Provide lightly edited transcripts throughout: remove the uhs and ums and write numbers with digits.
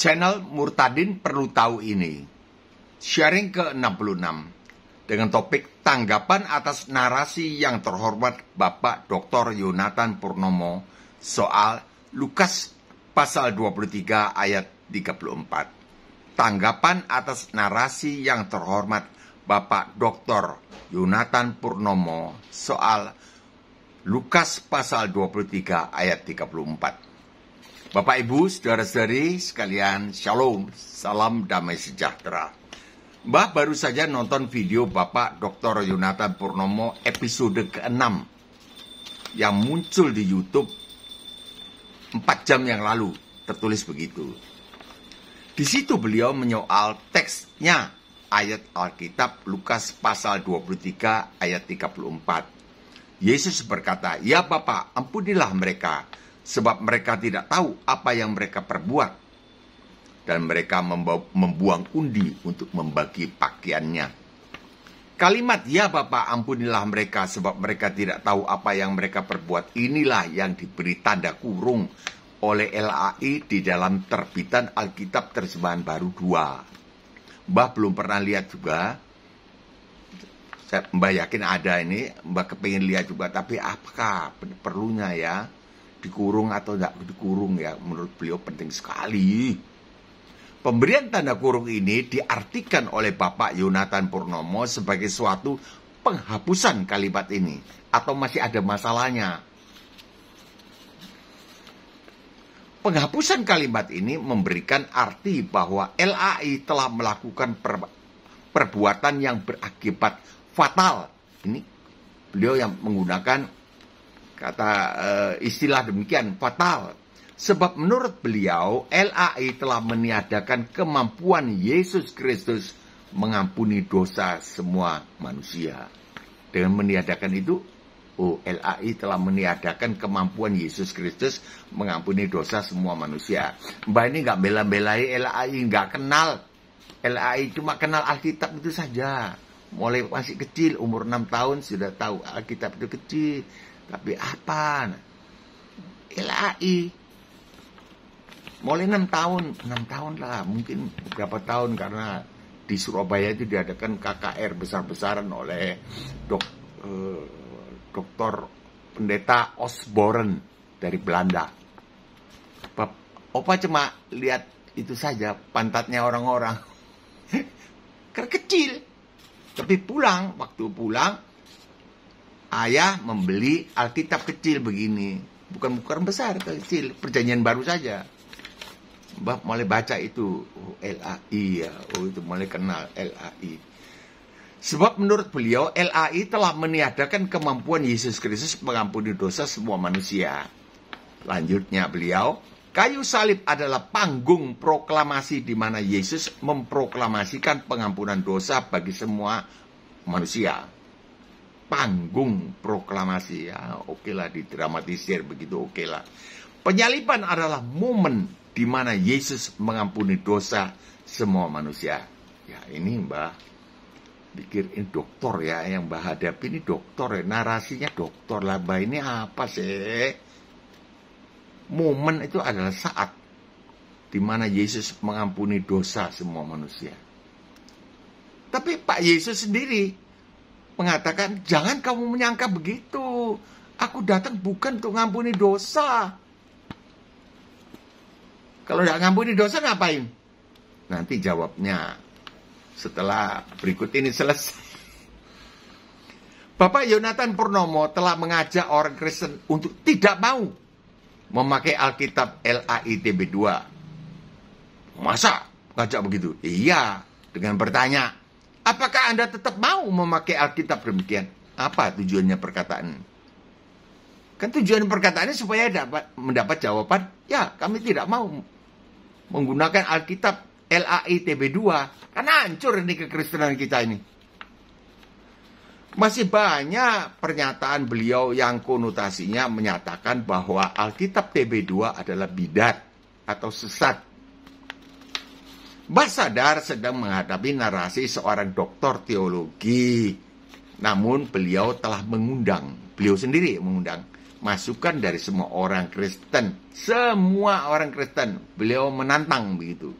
channel Murtadin Perlu Tahu ini. Sharing ke-66 dengan topik tanggapan atas narasi yang terhormat Bapak Dr. Yonatan Purnomo soal Lukas pasal 23 ayat 34. Tanggapan atas narasi yang terhormat Bapak Dr. Yonatan Purnomo soal Lukas pasal 23 ayat 34. Bapak Ibu, saudara-saudari sekalian, Shalom, salam damai sejahtera. Mbah baru saja nonton video Bapak Dr. Yonatan Purnomo episode ke-6 yang muncul di YouTube 4 jam yang lalu, tertulis begitu. Di situ beliau menyoal teksnya ayat Alkitab Lukas pasal 23 ayat 34. Yesus berkata, "Ya Bapa, ampunilah mereka, sebab mereka tidak tahu apa yang mereka perbuat." Dan mereka membuang undi untuk membagi pakaiannya. Kalimat, "Ya Bapa, ampunilah mereka, sebab mereka tidak tahu apa yang mereka perbuat." Inilah yang diberi tanda kurung oleh LAI di dalam terbitan Alkitab Terjemahan Baru 2. Mbah belum pernah lihat juga. Mbah yakin ada ini, Mbah kepingin lihat juga. Tapi apakah perlunya ya dikurung atau tidak dikurung ya? Menurut beliau penting sekali. Pemberian tanda kurung ini diartikan oleh Bapak Yonatan Purnomo sebagai suatu penghapusan kalimat ini. Atau masih ada masalahnya. Penghapusan kalimat ini memberikan arti bahwa LAI telah melakukan perbuatan yang berakibat fatal. Ini beliau yang menggunakan kata istilah demikian, fatal. Sebab menurut beliau, LAI telah meniadakan kemampuan Yesus Kristus mengampuni dosa semua manusia. Dengan meniadakan itu, LAI telah meniadakan kemampuan Yesus Kristus mengampuni dosa semua manusia. Mbak ini nggak bela-belai LAI, nggak kenal. LAI cuma kenal Alkitab itu saja. Mulai masih kecil, umur 6 tahun sudah tahu Alkitab itu kecil. Tapi apa? LAI. Mulai 6 tahun lah, mungkin beberapa tahun karena di Surabaya itu diadakan KKR besar-besaran oleh Dr. Pendeta Osborne dari Belanda. Opa cuma lihat itu saja, pantatnya orang-orang. Karena kecil. Tapi waktu pulang, ayah membeli Alkitab kecil begini. Bukan besar, kecil. Perjanjian Baru saja. Mbah mulai baca itu, LAI ya, itu mulai kenal LAI. Sebab menurut beliau, LAI telah meniadakan kemampuan Yesus Kristus mengampuni dosa semua manusia. Lanjutnya beliau, kayu salib adalah panggung proklamasi di mana Yesus memproklamasikan pengampunan dosa bagi semua manusia. Panggung proklamasi ya, oke lah didramatisir begitu, oke lah. Penyaliban adalah momen di mana Yesus mengampuni dosa semua manusia. Ya ini Mbah pikir ini doktor ya, yang Mbah hadapi ini doktor ya, narasinya doktor lah. Mbah ini apa sih? Momen itu adalah saat di mana Yesus mengampuni dosa semua manusia. Tapi Pak Yesus sendiri mengatakan, jangan kamu menyangka begitu. Aku datang bukan untuk mengampuni dosa. Kalau tidak ngampuni dosa ngapain? Nanti jawabnya setelah berikut ini selesai. Bapak Yonatan Purnomo telah mengajak orang Kristen untuk tidak mau memakai Alkitab LAI TB2. Masa ngajak begitu? Iya, dengan bertanya, apakah Anda tetap mau memakai Alkitab demikian? Apa tujuannya perkataan? Kan tujuan perkataannya supaya mendapat jawaban, ya kami tidak mau menggunakan Alkitab LAI TB2 karena hancur ini kekristenan kita ini. Masih banyak pernyataan beliau yang konotasinya menyatakan bahwa Alkitab TB2 adalah bidat atau sesat. Mbah sadar sedang menghadapi narasi seorang doktor teologi. Namun beliau telah beliau sendiri mengundang masukan dari semua orang Kristen. Semua orang Kristen. Beliau menantang begitu.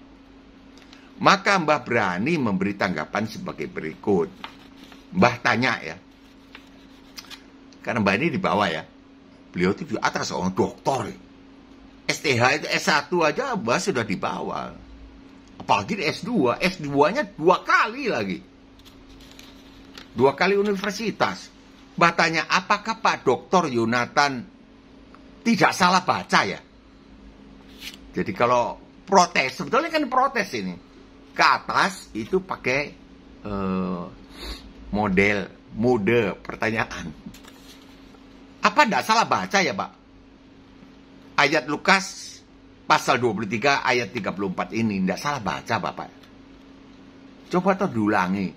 Maka Mbah berani memberi tanggapan sebagai berikut. Mbah tanya ya. Karena Mbah ini di bawah ya. Beliau itu di atas seorang doktor. STH itu S1 aja Mbah sudah di bawah. Apalagi di S2. S2-nya 2 kali lagi. 2 kali universitas. Mbah tanya, apakah Pak Dr. Yonatan tidak salah baca ya? Jadi kalau protes, sebetulnya kan protes ini. Ke atas itu pakai mode pertanyaan. Apa tidak salah baca ya Pak? Ayat Lukas pasal 23 ayat 34 ini tidak salah baca Bapak. Coba tuh diulangi.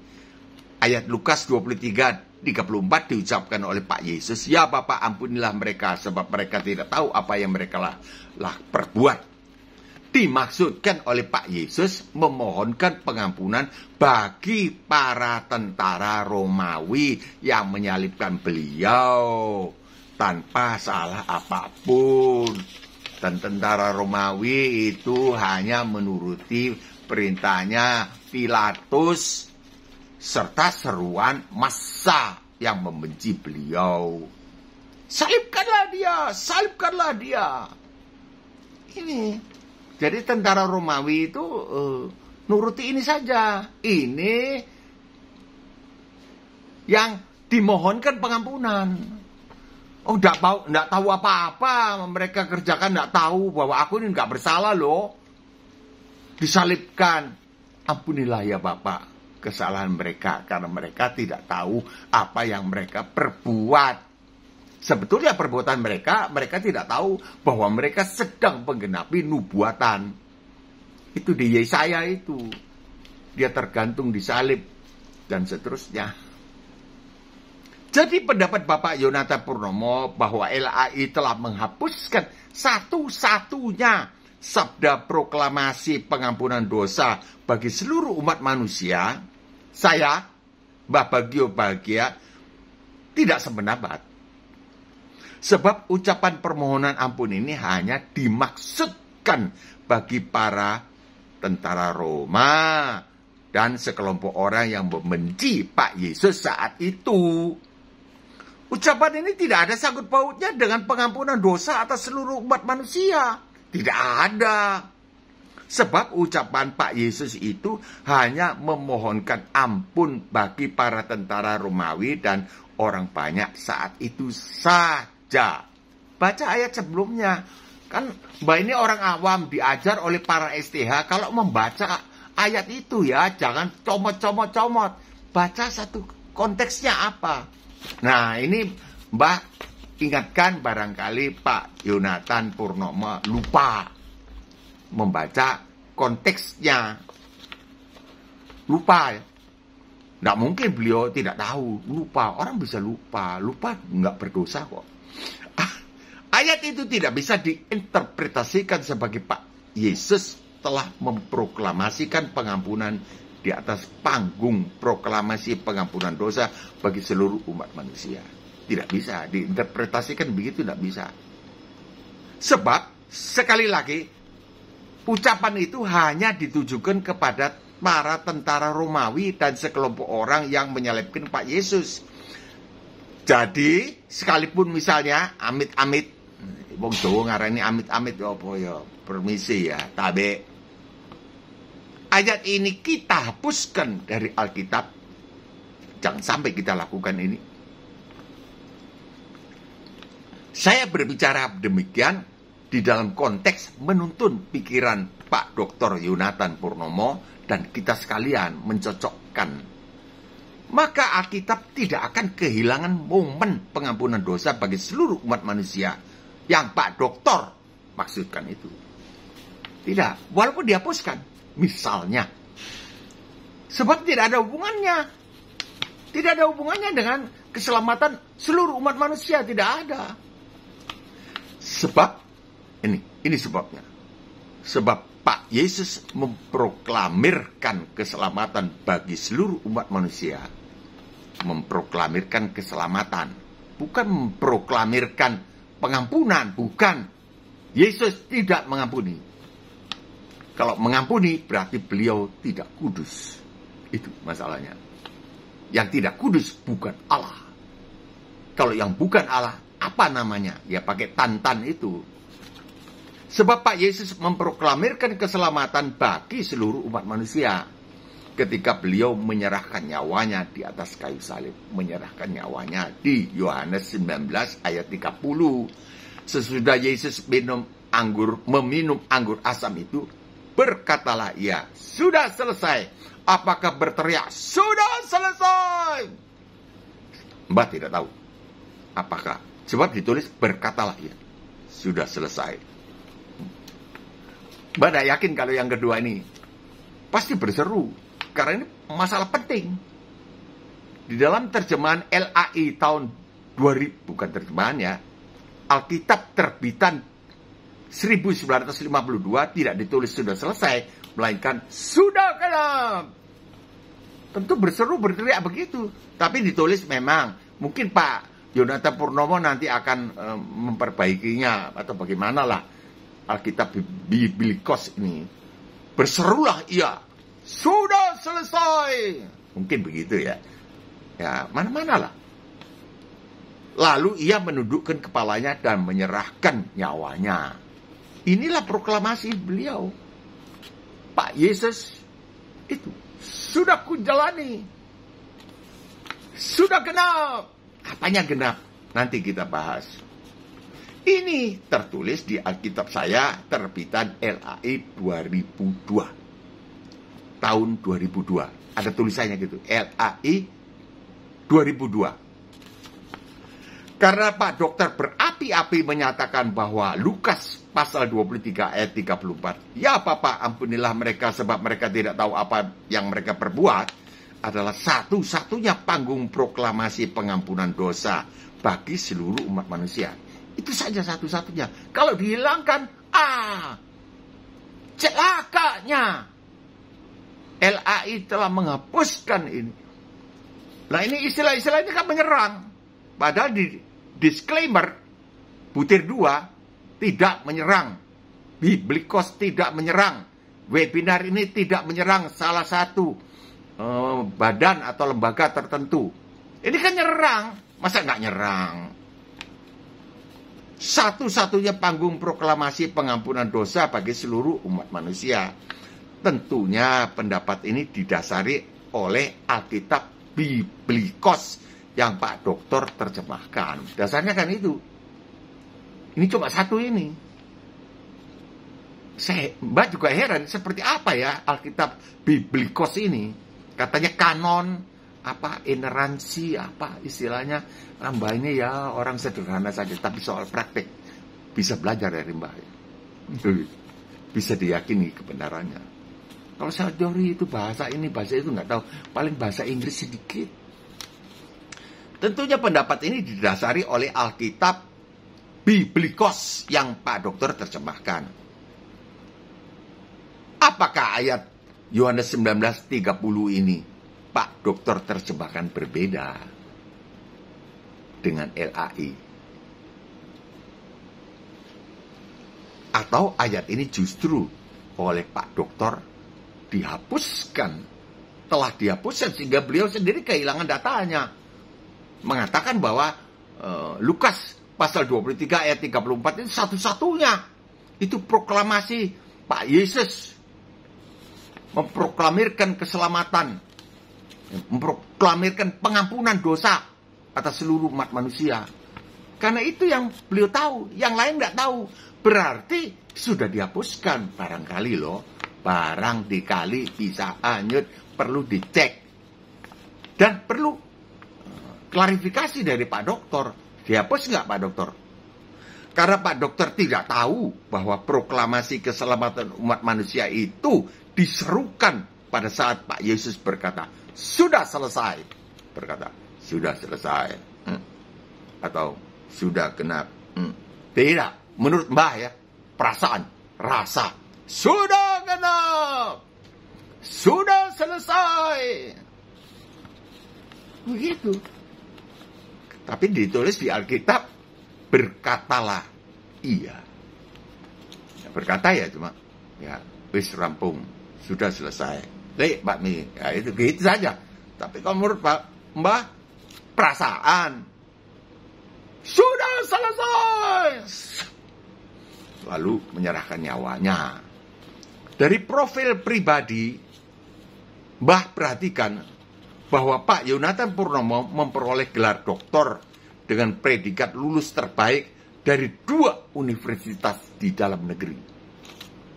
Ayat Lukas 23 34 diucapkan oleh Pak Yesus, ya Bapak ampunilah mereka sebab mereka tidak tahu apa yang mereka lah perbuat. Dimaksudkan oleh Pak Yesus memohonkan pengampunan bagi para tentara Romawi yang menyalibkan beliau tanpa salah apapun. Dan tentara Romawi itu hanya menuruti perintahnya Pilatus serta seruan massa yang membenci beliau. Salibkanlah dia, salibkanlah dia. Ini. Jadi tentara Romawi itu nuruti ini saja. Ini yang dimohonkan pengampunan. Oh, enggak tahu apa-apa. Mereka kerjakan enggak tahu bahwa aku ini enggak bersalah loh. Disalibkan. Ampunilah ya Bapak kesalahan mereka, karena mereka tidak tahu apa yang mereka perbuat. Sebetulnya perbuatan mereka tidak tahu bahwa mereka sedang menggenapi nubuatan. Itu di Yesaya itu. Dia tergantung disalib dan seterusnya. Jadi pendapat Bapak Yonatan Purnomo bahwa LAI telah menghapuskan satu-satunya sabda proklamasi pengampunan dosa bagi seluruh umat manusia, saya, Mbah Bagio Bahagia, tidak sependapat. Sebab ucapan permohonan ampun ini hanya dimaksudkan bagi para tentara Roma dan sekelompok orang yang membenci Pak Yesus saat itu. Ucapan ini tidak ada sangkut pautnya dengan pengampunan dosa atas seluruh umat manusia. Tidak ada. Sebab ucapan Pak Yesus itu hanya memohonkan ampun bagi para tentara Romawi dan orang banyak saat itu saja. Baca ayat sebelumnya. Kan Mbak ini orang awam diajar oleh para STH kalau membaca ayat itu ya. Jangan comot-comot-comot. Baca satu konteksnya apa. Nah ini Mbak ingatkan barangkali Pak Yonatan Purnomo lupa membaca konteksnya. Lupa ya. Nggak mungkin beliau tidak tahu. Lupa. Orang bisa lupa. Lupa nggak berdosa kok. Ayat itu tidak bisa diinterpretasikan sebagai Pak Yesus telah memproklamasikan pengampunan di atas panggung proklamasi pengampunan dosa bagi seluruh umat manusia. Tidak bisa diinterpretasikan begitu, tidak bisa. Sebab, sekali lagi, ucapan itu hanya ditujukan kepada para tentara Romawi dan sekelompok orang yang menyalibkan Pak Yesus. Jadi, sekalipun misalnya, amit-amit, wong Jawa ngarani amit-amit, apa ya, permisi ya, tabe. Ayat ini kita hapuskan dari Alkitab. Jangan sampai kita lakukan ini. Saya berbicara demikian di dalam konteks menuntun pikiran Pak Dr. Yonatan Purnomo dan kita sekalian mencocokkan. Maka Alkitab tidak akan kehilangan momen pengampunan dosa bagi seluruh umat manusia yang Pak Doktor maksudkan itu. Tidak, walaupun dihapuskan misalnya. Sebab tidak ada hubungannya. Tidak ada hubungannya dengan keselamatan seluruh umat manusia, tidak ada. Sebab, ini sebabnya. Sebab Pak Yesus memproklamirkan keselamatan bagi seluruh umat manusia. Memproklamirkan keselamatan. Bukan memproklamirkan pengampunan, bukan. Yesus tidak mengampuni. Kalau mengampuni berarti beliau tidak kudus. Itu masalahnya. Yang tidak kudus bukan Allah. Kalau yang bukan Allah, apa namanya? Ya pakai tantan itu. Sebab Pak Yesus memproklamirkan keselamatan bagi seluruh umat manusia. Ketika beliau menyerahkan nyawanya di atas kayu salib. Menyerahkan nyawanya di Yohanes 19 ayat 30. Sesudah Yesus meminum anggur asam itu, berkatalah ia, sudah selesai. Apakah berteriak, sudah selesai? Mbak tidak tahu. Apakah? Sebab ditulis, berkatalah ia, sudah selesai. Mbak tidak yakin kalau yang kedua ini. Pasti berseru. Karena ini masalah penting. Di dalam terjemahan LAI tahun 2000, bukan terjemahan ya, Alkitab terbitan 1952 tidak ditulis sudah selesai, melainkan sudah genap. Tentu berseru, berteriak begitu. Tapi ditulis memang, mungkin Pak Yonatan Purnomo nanti akan memperbaikinya atau bagaimana lah Alkitab Biblikos ini. Berserulah ia, sudah selesai. Mungkin begitu ya. Ya, mana-mana lah. Lalu ia menundukkan kepalanya dan menyerahkan nyawanya. Inilah proklamasi beliau. Pak Yesus itu sudah kujalani. Sudah genap. Apanya genap? Nanti kita bahas. Ini tertulis di Alkitab saya terbitan LAI 2002. Tahun 2002. Ada tulisannya gitu. LAI 2002. Karena Pak Dokter berapi-api menyatakan bahwa Lukas pasal 23 ayat 34. Ya Bapak, ampunilah mereka sebab mereka tidak tahu apa yang mereka perbuat. Adalah satu-satunya panggung proklamasi pengampunan dosa bagi seluruh umat manusia. Itu saja satu-satunya. Kalau dihilangkan, celakanya. LAI telah menghapuskan ini. Nah ini istilah-istilah ini kan menyerang. Padahal di disclaimer, butir 2 tidak menyerang. Biblikos tidak menyerang. Webinar ini tidak menyerang salah satu badan atau lembaga tertentu. Ini kan nyerang. Masa nggak nyerang? Satu-satunya panggung proklamasi pengampunan dosa bagi seluruh umat manusia. Tentunya pendapat ini didasari oleh Alkitab Biblikos yang Pak Dokter terjemahkan. Dasarnya kan itu. Ini cuma satu ini. Mbak juga heran, seperti apa ya Alkitab Biblikos ini? Katanya kanon, ineransi, istilahnya. Mbak ini ya orang sederhana saja, tapi soal praktek bisa belajar dari Mbak. Bisa diyakini kebenarannya. Kalau saya teori itu bahasa ini, bahasa itu nggak tahu. Paling bahasa Inggris sedikit. Tentunya pendapat ini didasari oleh Alkitab Biblikos yang Pak Dokter terjemahkan. Apakah ayat Yohanes 19:30 ini Pak Dokter terjemahkan berbeda dengan LAI? Atau ayat ini justru oleh Pak Dokter dihapuskan, telah dihapuskan sehingga beliau sendiri kehilangan datanya. Mengatakan bahwa Lukas pasal 23 ayat 34 itu satu-satunya. Itu proklamasi Pak Yesus memproklamirkan keselamatan, memproklamirkan pengampunan dosa atas seluruh umat manusia. Karena itu yang beliau tahu, yang lain nggak tahu. Berarti sudah dihapuskan. Barangkali loh, barang dikali bisa hanyut, perlu dicek. Dan perlu klarifikasi dari Pak Dokter. Dihapus nggak Pak Dokter? Karena Pak Dokter tidak tahu bahwa proklamasi keselamatan umat manusia itu diserukan pada saat Pak Yesus berkata, sudah selesai. Berkata, sudah selesai. Atau sudah genap. Tidak. Menurut Mbah ya, perasaan, rasa. Sudah genap. Sudah selesai. Begitu. Tapi ditulis di Alkitab berkatalah iya. Ya, berkata ya cuma, ya wis rampung, sudah selesai. Pak Mi, ya itu gitu saja. Tapi kalau menurut Mbah, perasaan sudah selesai. Lalu menyerahkan nyawanya. Dari profil pribadi, Mbah perhatikan bahwa Pak Yonatan Purnomo memperoleh gelar doktor dengan predikat lulus terbaik dari 2 universitas di dalam negeri.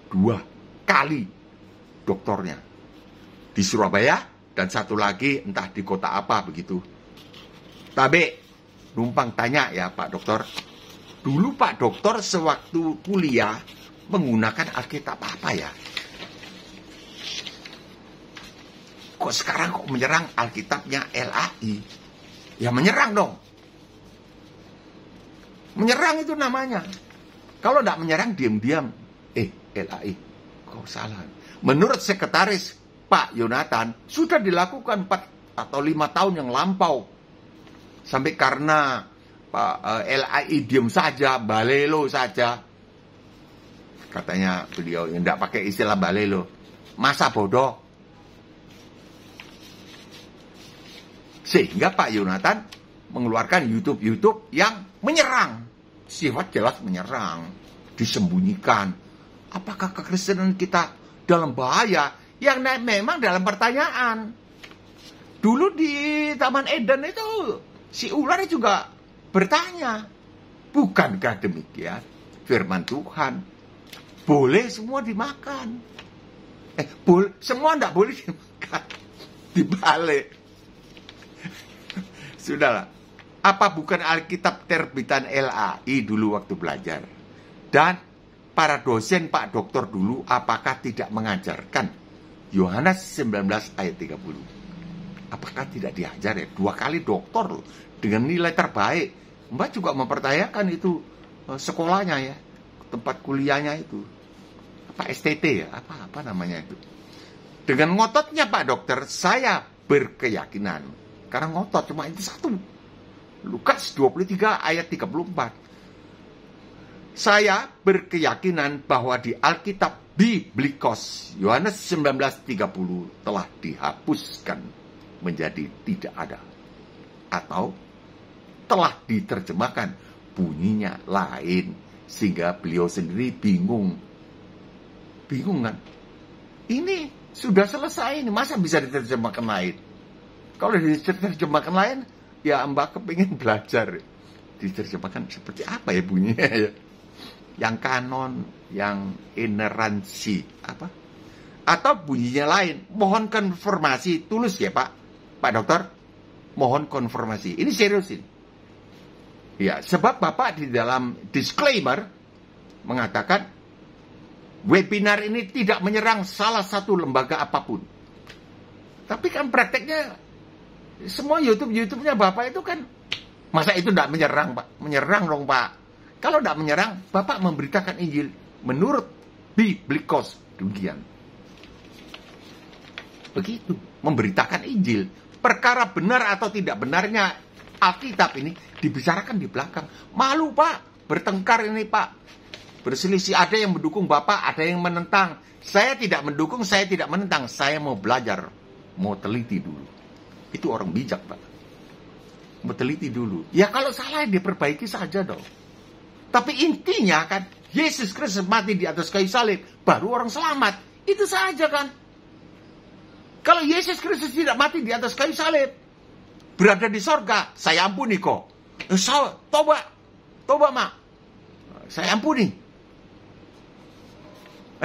2 kali doktornya. Di Surabaya dan 1 lagi entah di kota apa begitu. Tapi numpang tanya ya Pak Dokter. Dulu Pak Dokter sewaktu kuliah menggunakan Alkitab apa ya? Kok sekarang kok menyerang Alkitabnya LAI? Ya menyerang dong. Menyerang itu namanya. Kalau tidak menyerang diam-diam. LAI, kok salah. Menurut sekretaris Pak Yonatan, sudah dilakukan 4 atau 5 tahun yang lampau. Sampai karena Pak LAI diam saja, balelo saja. Katanya beliau yang tidak pakai istilah balelo. Masa bodoh. Sehingga Pak Yonatan mengeluarkan YouTube yang menyerang. Sifat jelas menyerang. Disembunyikan. Apakah kekristenan kita dalam bahaya? Yang memang dalam pertanyaan. Dulu di Taman Eden itu, si ular juga bertanya. Bukankah demikian? Firman Tuhan. Boleh semua dimakan. Semua tidak boleh dimakan. Dibalik. Sudahlah, apa bukan Alkitab terbitan LAI dulu waktu belajar? Dan para dosen Pak Dokter dulu apakah tidak mengajarkan Yohanes 19 ayat 30? Apakah tidak diajar ya? 2 kali doktor loh, dengan nilai terbaik. Mbak juga mempertanyakan itu sekolahnya ya, tempat kuliahnya itu. Apa STT ya? Apa namanya itu? Dengan ngototnya Pak Dokter, saya berkeyakinan. Karena ngotot cuma itu satu. Lukas 23 ayat 34. Saya berkeyakinan bahwa di Alkitab Biblikos Yohanes 19:30 telah dihapuskan menjadi tidak ada. Atau telah diterjemahkan bunyinya lain. Sehingga beliau sendiri bingung. Bingung kan? Ini sudah selesai ini, masa bisa diterjemahkan lain? Kalau diterjemahkan lain, ya Mbak kepingin belajar. Diterjemahkan seperti apa ya bunyinya ya? Yang kanon, yang ineransi, apa? Atau bunyinya lain. Mohon konfirmasi, tulis ya Pak Dokter. Mohon konfirmasi. Ini serius ini. Ya, sebab Bapak di dalam disclaimer mengatakan webinar ini tidak menyerang salah satu lembaga apapun. Tapi kan prakteknya semua YouTube-nya Bapak itu kan, masa itu tidak menyerang Pak? Menyerang dong Pak. Kalau tidak menyerang, Bapak memberitakan Injil menurut Biblikos. Demikian. Begitu. Memberitakan Injil. Perkara benar atau tidak benarnya Alkitab ini dibicarakan di belakang. Malu Pak. Bertengkar ini Pak. Berselisih. Ada yang mendukung Bapak, ada yang menentang. Saya tidak mendukung, saya tidak menentang. Saya mau belajar. Mau teliti dulu. Itu orang bijak Pak. Mau teliti dulu. Ya kalau salah diperbaiki saja dong. Tapi intinya kan, Yesus Kristus mati di atas kayu salib, baru orang selamat. Itu saja kan. Kalau Yesus Kristus tidak mati di atas kayu salib, berada di sorga, saya ampuni kok. Toba mak. Saya ampuni.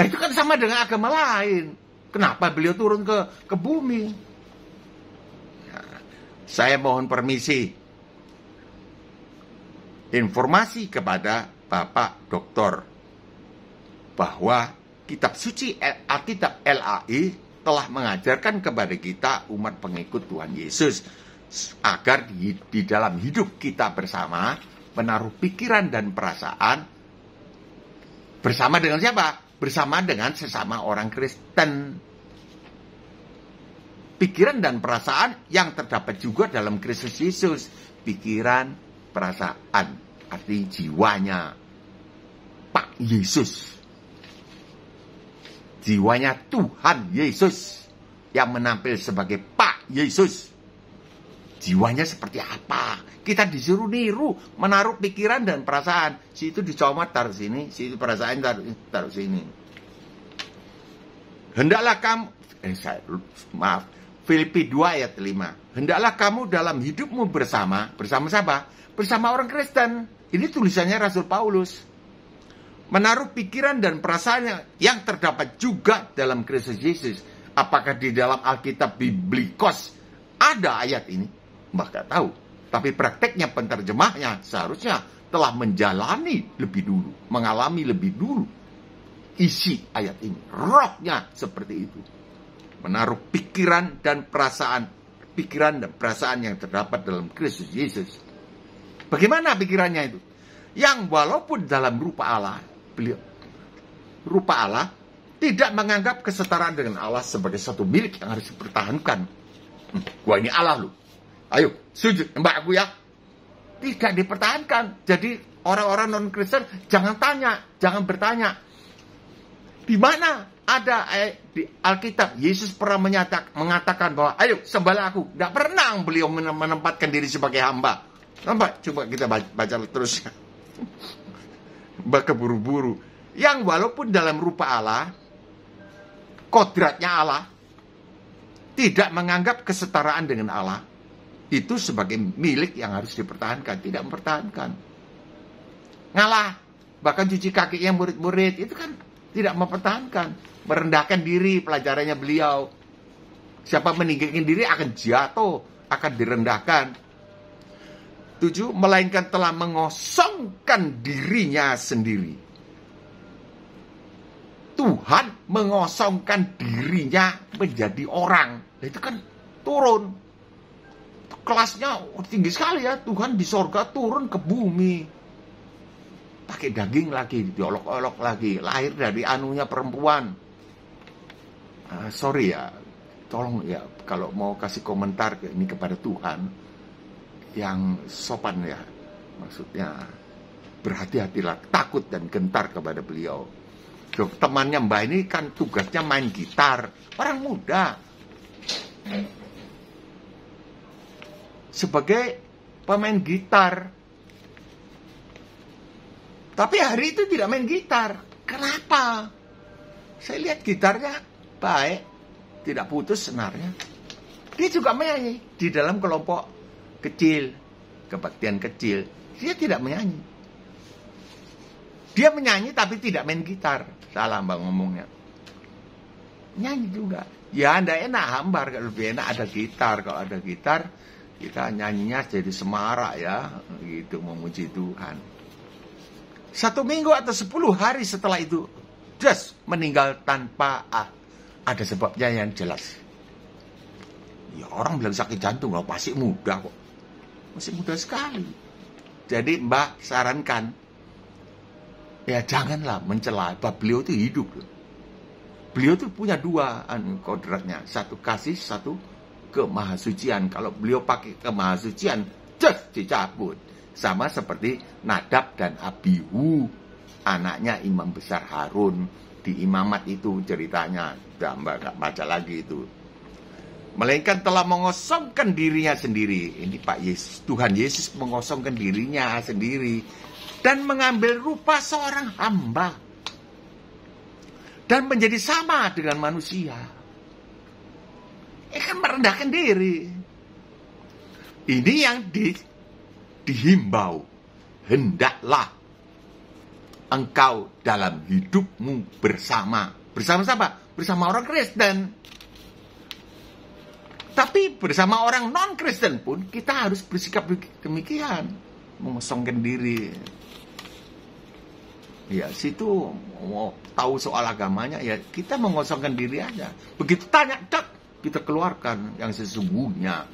Itu kan sama dengan agama lain. Kenapa beliau turun ke bumi? Saya mohon permisi. Informasi kepada Bapak Doktor bahwa kitab suci Alkitab LAI telah mengajarkan kepada kita umat pengikut Tuhan Yesus agar di dalam hidup kita bersama menaruh pikiran dan perasaan bersama dengan siapa? Bersama dengan sesama orang Kristen. Pikiran dan perasaan yang terdapat juga dalam Kristus Yesus. Pikiran, perasaan. arti jiwanya Pak Yesus. Jiwanya Tuhan Yesus yang menampil sebagai Pak Yesus. Jiwanya seperti apa? Kita disuruh niru, menaruh pikiran dan perasaan. Situ dicomot, taruh sini. Situ perasaan, taruh sini. Hendaklah kamu, Filipi 2 ayat 5. Hendaklah kamu dalam hidupmu bersama siapa? Bersama orang Kristen. Ini tulisannya Rasul Paulus. Menaruh pikiran dan perasaan yang terdapat juga dalam Kristus Yesus. Apakah di dalam Alkitab Biblikos ada ayat ini? Mbak gak tahu. Tapi prakteknya penterjemahnya seharusnya telah menjalani lebih dulu. Mengalami lebih dulu isi ayat ini. Rohnya seperti itu. Menaruh pikiran dan perasaan yang terdapat dalam Kristus Yesus. Bagaimana pikirannya itu? Yang walaupun dalam rupa Allah tidak menganggap kesetaraan dengan Allah sebagai satu milik yang harus dipertahankan. Wah, ini Allah loh. Ayo, sujud mbak aku ya. Tidak dipertahankan. Jadi orang-orang non-Kristen jangan bertanya. Di mana ada di Alkitab Yesus pernah mengatakan bahwa ayo sembahlah aku. Tidak pernah beliau menempatkan diri sebagai hamba. Nampak? Coba kita baca terus. Mbak keburu-buru. Yang walaupun dalam rupa Allah, kodratnya Allah, tidak menganggap kesetaraan dengan Allah itu sebagai milik yang harus dipertahankan. Tidak mempertahankan. Ngalah. Bahkan cuci kakinya murid-murid itu kan tidak mempertahankan. Merendahkan diri pelajarannya beliau. Siapa meninggikan diri akan jatuh, akan direndahkan. 7. Melainkan telah mengosongkan dirinya sendiri. Tuhan mengosongkan dirinya menjadi orang. Nah, itu kan turun. Kelasnya tinggi sekali ya. Tuhan di sorga turun ke bumi. Pakai daging lagi, diolok-olok lagi. Lahir dari anunya perempuan. Sorry ya. Tolong ya, kalau mau kasih komentar ini kepada Tuhan, yang sopan ya. Maksudnya, berhati-hatilah, takut dan gentar kepada beliau. Temannya Mbak ini kan tugasnya main gitar. Orang muda. Sebagai pemain gitar. Tapi hari itu tidak main gitar. Kenapa? Saya lihat gitarnya baik. Tidak putus senarnya. Dia juga menyanyi. Di dalam kelompok kecil. Kebaktian kecil. Dia tidak menyanyi. Dia menyanyi tapi tidak main gitar. Salah Mbak ngomongnya. Nyanyi juga. Ya anda enak hambar. Kalau lebih enak ada gitar. Kalau ada gitar, kita nyanyinya jadi semarak ya. Gitu memuji Tuhan. 1 minggu atau 10 hari setelah itu, just meninggal tanpa ada sebabnya yang jelas. Ya orang bilang sakit jantung, masih muda kok. Masih muda sekali. Jadi Mbak sarankan, ya janganlah mencela, beliau itu hidup. Beliau itu punya 2 kodratnya. 1 kasih, 1 kemahasucian. Kalau beliau pakai kemahasucian, just dicabut. Sama seperti Nadab dan Abihu, anaknya Imam Besar Harun. Di imamat itu ceritanya. Mbak gak baca lagi itu. Melainkan telah mengosongkan dirinya sendiri. Ini Pak Yesus, Tuhan Yesus mengosongkan dirinya sendiri. Dan mengambil rupa seorang hamba. Dan menjadi sama dengan manusia. Kan merendahkan diri. Ini yang dihimbau. Hendaklah engkau dalam hidupmu bersama. Bersama siapa? Bersama orang Kristen. Tapi bersama orang non-Kristen pun kita harus bersikap demikian. Mengosongkan diri. Ya situ mau tahu soal agamanya, ya kita mengosongkan diri aja. Begitu tanya, kita keluarkan yang sesungguhnya.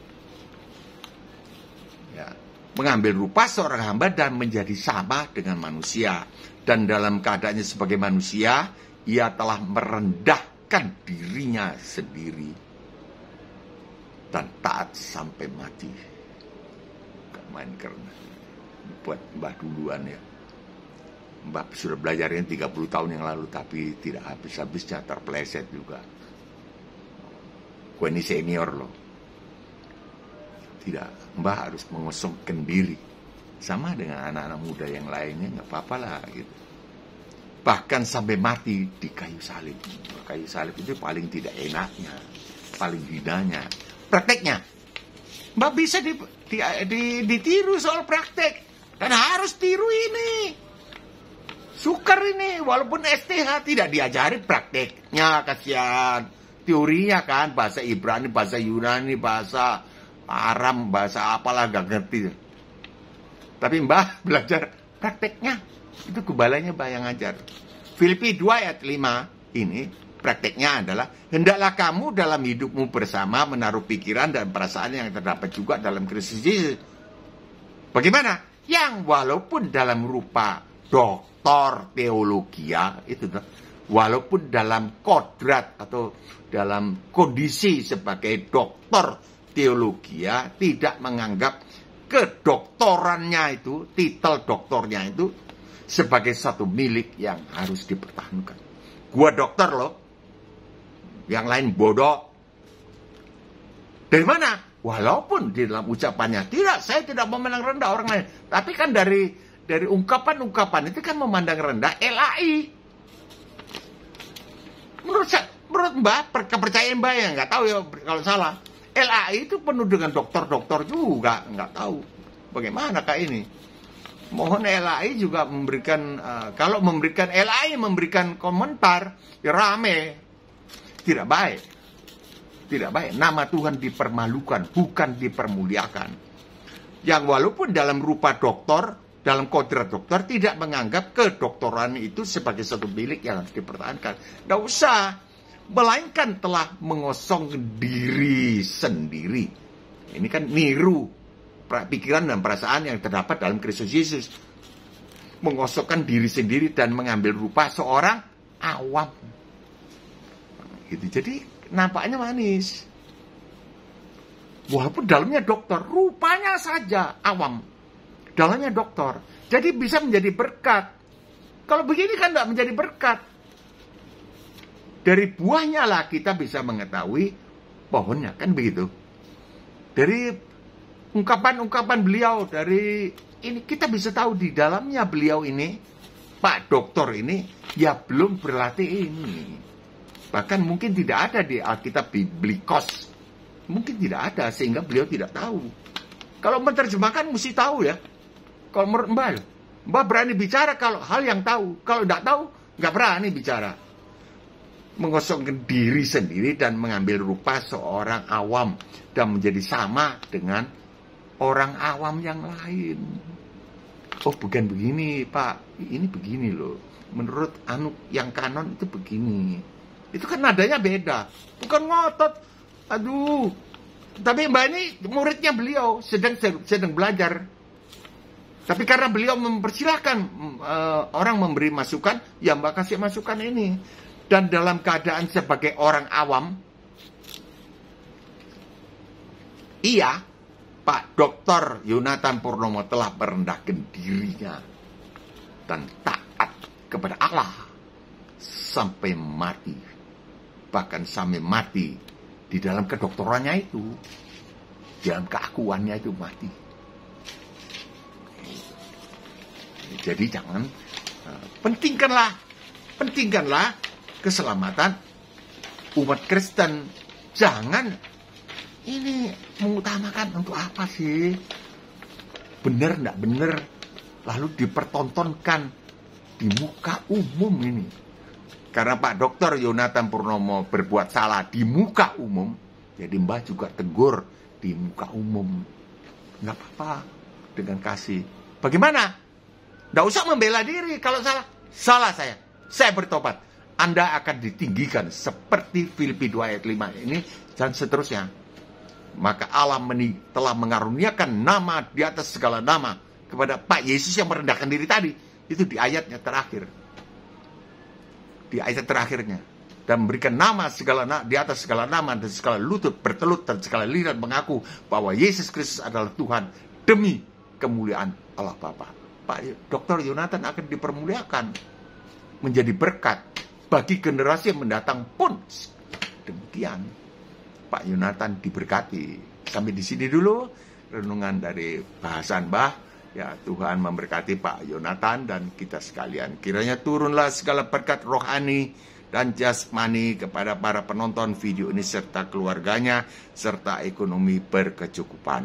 Ya, mengambil rupa seorang hamba dan menjadi sama dengan manusia. Dan dalam keadaannya sebagai manusia, ia telah merendahkan dirinya sendiri dan taat sampai mati. Gak main karena buat Mbah duluan ya. Mbah sudah belajarnya 30 tahun yang lalu, tapi tidak habis-habisnya terpeleset juga. Gue ini senior loh. Tidak, Mbah harus mengosongkan diri. Sama dengan anak-anak muda yang lainnya, nggak apa-apa lah gitu. Bahkan sampai mati di kayu salib. Kayu salib itu paling tidak enaknya, paling hinanya. Prakteknya, Mbah bisa ditiru soal praktek. Dan harus tiru ini. Sukar ini, walaupun STH tidak diajari prakteknya, kasihan. Teorinya kan, bahasa Ibrani, bahasa Yunani, bahasa Aram, bahasa apalah gak ngerti. Tapi Mbah belajar prakteknya. Itu kebalanya Mbah yang ngajar. Filipi 2 ayat 5 ini prakteknya adalah, hendaklah kamu dalam hidupmu bersama menaruh pikiran dan perasaan yang terdapat juga dalam Kristus Yesus. Bagaimana? Yang walaupun dalam rupa doktor teologia, itu walaupun dalam kodrat atau dalam kondisi sebagai doktor teologia, tidak menganggap kedoktorannya itu, titel doktornya itu sebagai satu milik yang harus dipertahankan. Gua dokter loh, yang lain bodoh. Dari mana? Walaupun di dalam ucapannya, tidak, saya tidak memandang rendah orang lain. Tapi kan dari ungkapan-ungkapan itu kan memandang rendah LAI. Menurut Mbah, kepercayaan Mbah ya, nggak tahu ya kalau salah. LAI itu penuh dengan dokter-dokter juga, nggak tahu bagaimana kayak ini. Mohon LAI juga memberikan, kalau memberikan LAI memberikan komentar, ya rame. Tidak baik. Tidak baik. Nama Tuhan dipermalukan, bukan dipermuliakan. Yang walaupun dalam rupa dokter, dalam kodrat dokter, tidak menganggap kedokteran itu sebagai satu milik yang harus dipertahankan. Nggak usah. Melainkan telah mengosong diri sendiri. Ini kan niru pikiran dan perasaan yang terdapat dalam Kristus Yesus. Mengosongkan diri sendiri dan mengambil rupa seorang awam. Gitu. Jadi nampaknya manis. Walaupun dalamnya dokter, rupanya saja awam. Dalamnya dokter. Jadi bisa menjadi berkat. Kalau begini kan tidak menjadi berkat. Dari buahnya lah kita bisa mengetahui pohonnya, kan begitu. Dari ungkapan-ungkapan beliau, dari ini kita bisa tahu di dalamnya beliau ini, Pak Doktor ini, ya belum berlatih ini. Bahkan mungkin tidak ada di Alkitab Biblikos. Mungkin tidak ada, sehingga beliau tidak tahu. Kalau menerjemahkan mesti tahu ya. Kalau menurut Mbah berani bicara kalau hal yang tahu. Kalau tidak tahu, nggak berani bicara. Mengosongkan diri sendiri dan mengambil rupa seorang awam dan menjadi sama dengan orang awam yang lain. Oh, bukan begini, Pak. Ini begini loh. Menurut yang kanon itu begini. Itu kan nadanya beda. Bukan ngotot. Aduh. Tapi Mbah ini muridnya beliau sedang belajar. Tapi karena beliau mempersilahkan orang memberi masukan, ya Mbah kasih masukan ini. Dan dalam keadaan sebagai orang awam, iya, Pak Dr. Yonatan Purnomo telah merendahkan dirinya dan taat kepada Allah sampai mati. Bahkan sampai mati di dalam kedokterannya itu, dalam keakuannya itu mati. Jadi jangan, pentingkanlah keselamatan umat Kristen. Jangan ini mengutamakan untuk apa sih? Benar enggak benar? Lalu dipertontonkan di muka umum ini. Karena Pak Dr. Yonatan Purnomo berbuat salah di muka umum, jadi Mbah juga tegur di muka umum. Enggak apa-apa, dengan kasih. Bagaimana? Enggak usah membela diri kalau salah. Salah saya bertobat. Anda akan ditinggikan seperti Filipi 2 ayat 5 ini dan seterusnya. Maka Allah telah mengaruniakan nama di atas segala nama kepada Pak Yesus yang merendahkan diri tadi. Itu di ayatnya terakhir. Di ayat terakhirnya. Dan memberikan nama di atas segala nama dan segala lutut bertelut dan segala lidah mengaku bahwa Yesus Kristus adalah Tuhan demi kemuliaan Allah Bapa. Pak Dr. Yonatan akan dipermuliakan, menjadi berkat bagi generasi yang mendatang pun demikian. Pak Yonatan diberkati. Sampai di sini dulu renungan dari bahasan Mbah. Ya, Tuhan memberkati Pak Yonatan dan kita sekalian. Kiranya turunlah segala berkat rohani dan jasmani kepada para penonton video ini serta keluarganya, serta ekonomi berkecukupan.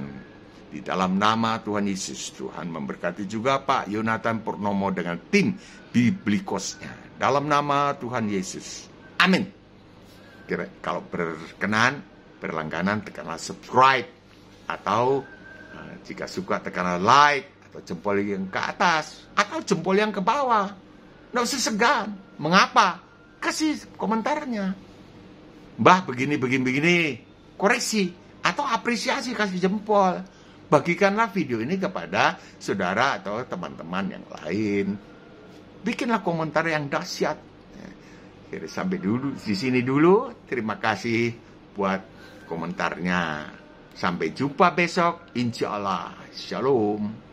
Di dalam nama Tuhan Yesus, Tuhan memberkati juga Pak Yonatan Purnomo dengan tim Biblikosnya. Dalam nama Tuhan Yesus. Amin. Kalau berkenan, berlangganan, tekanlah subscribe. Atau jika suka tekanlah like. Atau jempol yang ke atas, atau jempol yang ke bawah. Nggak usah segan. Mengapa? Kasih komentarnya. Mbah, begini. Koreksi. Atau apresiasi, kasih jempol. Bagikanlah video ini kepada saudara atau teman-teman yang lain. Bikinlah komentar yang dahsyat. Jadi sampai dulu di sini dulu. Terima kasih buat komentarnya. Sampai jumpa besok. Insya Allah. Shalom.